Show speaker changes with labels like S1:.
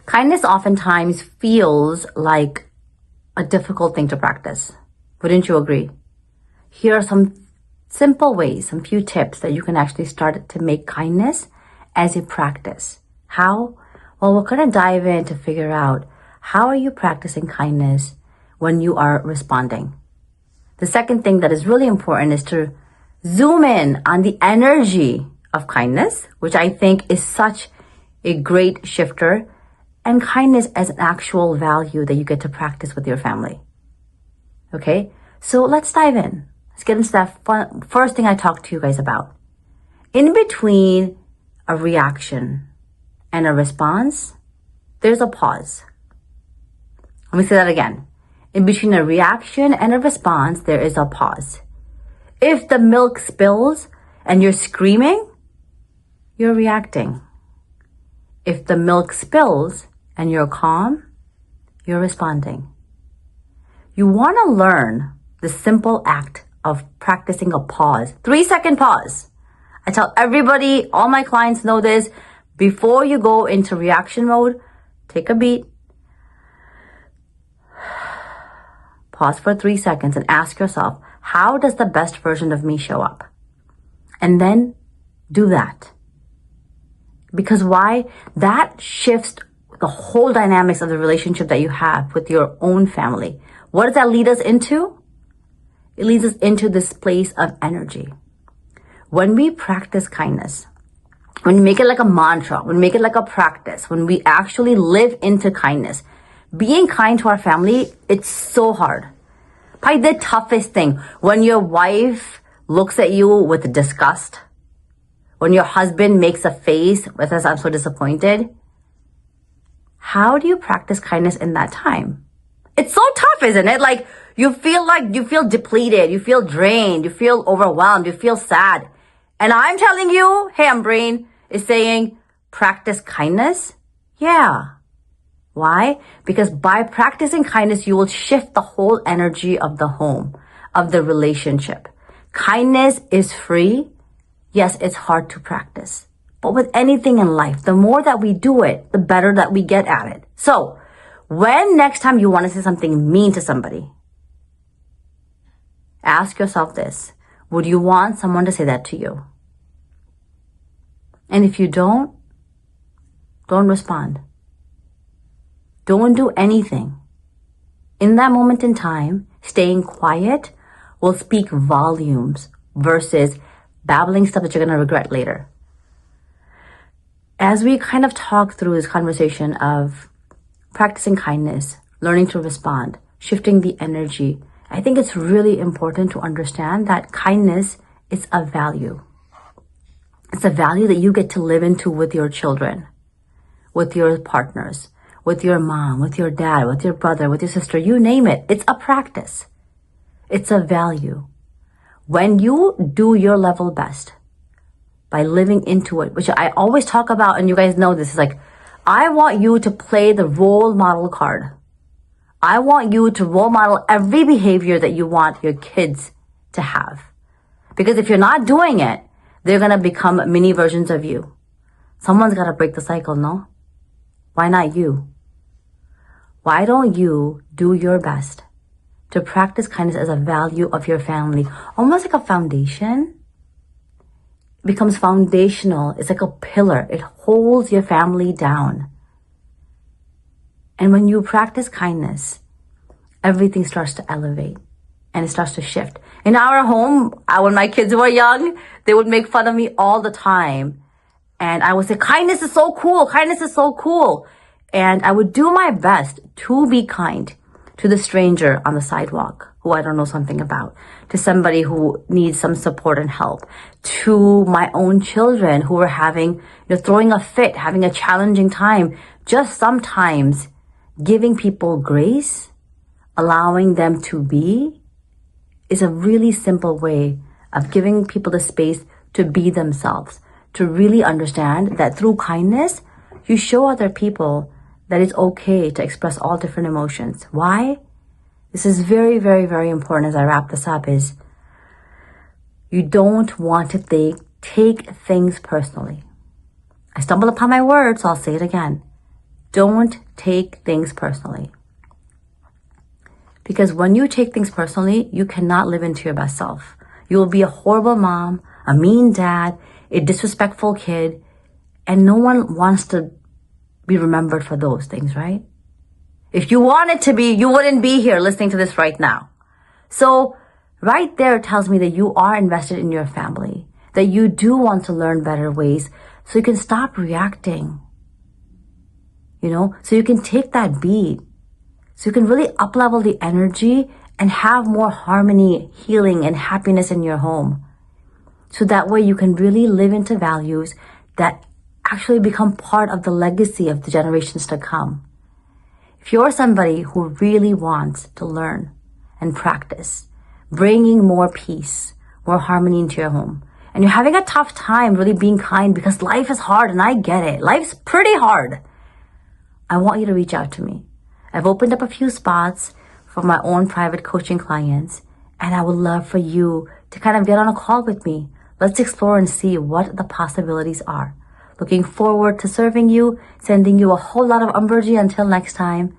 S1: Kindness oftentimes feels like a difficult thing to practice. Wouldn't you agree? Here are some simple ways, some few tips that you can actually start to make kindness as a practice. How? Well, we're going to dive in to figure out how are you practicing kindness when you are responding. The second thing that is really important is to zoom in on the energy of kindness, which I think is such a great shifter, and kindness as an actual value that you get to practice with your family. Okay, so let's dive in. Let's get into that first thing I talked to you guys about. In between a reaction and a response, there's a pause. Let me say that again. In between a reaction and a response, there is a pause. If the milk spills and you're screaming, you're reacting. If the milk spills and you're calm, you're responding. You want to learn the simple act of practicing a pause. 3-second pause. I tell everybody, all my clients know this. Before you go into reaction mode, take a beat. Pause for 3 seconds and ask yourself, how does the best version of me show up? And then do that. Because why? That shifts the whole dynamics of the relationship that you have with your own family. What does that lead us into? It leads us into this place of energy. When we practice kindness, when we make it like a mantra, when we make it like a practice, when we actually live into kindness, being kind to our family, it's so hard. Probably the toughest thing, when your wife looks at you with disgust, when your husband makes a face with us, I'm so disappointed. How do you practice kindness in that time? It's so tough, isn't it? Like you feel depleted, you feel drained, you feel overwhelmed, you feel sad. And I'm telling you, hey, Ambereen is saying, practice kindness. Yeah. Why? Because by practicing kindness, you will shift the whole energy of the home, of the relationship. Kindness is free. Yes, it's hard to practice. But with anything in life, the more that we do it, the better that we get at it. So, when next time you want to say something mean to somebody, ask yourself this. Would you want someone to say that to you? And if you don't respond. Don't do anything. In that moment in time, staying quiet will speak volumes versus babbling stuff that you're going to regret later. As we kind of talk through this conversation of practicing kindness, learning to respond, shifting the energy, I think it's really important to understand that kindness is a value. It's a value that you get to live into with your children, with your partners, with your mom, with your dad, with your brother, with your sister, you name it. It's a practice. It's a value. When you do your level best by living into it, which I always talk about, and you guys know this, is like, I want you to play the role model card. I want you to role model every behavior that you want your kids to have. Because if you're not doing it, they're going to become mini versions of you. Someone's got to break the cycle, no? Why not you? Why don't you do your best to practice kindness as a value of your family? Almost like a foundation. It becomes foundational. It's like a pillar. It holds your family down. And when you practice kindness, everything starts to elevate and it starts to shift. In our home, when my kids were young, they would make fun of me all the time. And I would say, kindness is so cool. Kindness is so cool. And I would do my best to be kind to the stranger on the sidewalk who I don't know something about, to somebody who needs some support and help, to my own children who were throwing a fit, having a challenging time. Just sometimes giving people grace, allowing them to be, is a really simple way of giving people the space to be themselves, to really understand that through kindness, you show other people that it's okay to express all different emotions. Why? This is very, very, very important as I wrap this up, is you don't want to take things personally. I stumbled upon my words, so I'll say it again. don't take things personally. Because when you take things personally, you cannot live into your best self. You will be a horrible mom, a mean dad, a disrespectful kid, and no one wants to be remembered for those things, right? If you wanted to be, you wouldn't be here listening to this right now. So right there tells me that you are invested in your family, that you do want to learn better ways so you can stop reacting, so you can take that beat, so you can really up-level the energy and have more harmony, healing, and happiness in your home. So that way you can really live into values that actually become part of the legacy of the generations to come. If you're somebody who really wants to learn and practice, bringing more peace, more harmony into your home, and you're having a tough time really being kind because life is hard, and I get it. Life's pretty hard. I want you to reach out to me. I've opened up a few spots for my own private coaching clients, and I would love for you to kind of get on a call with me. Let's explore and see what the possibilities are. Looking forward to serving you, sending you a whole lot of Ambereen. Until next time,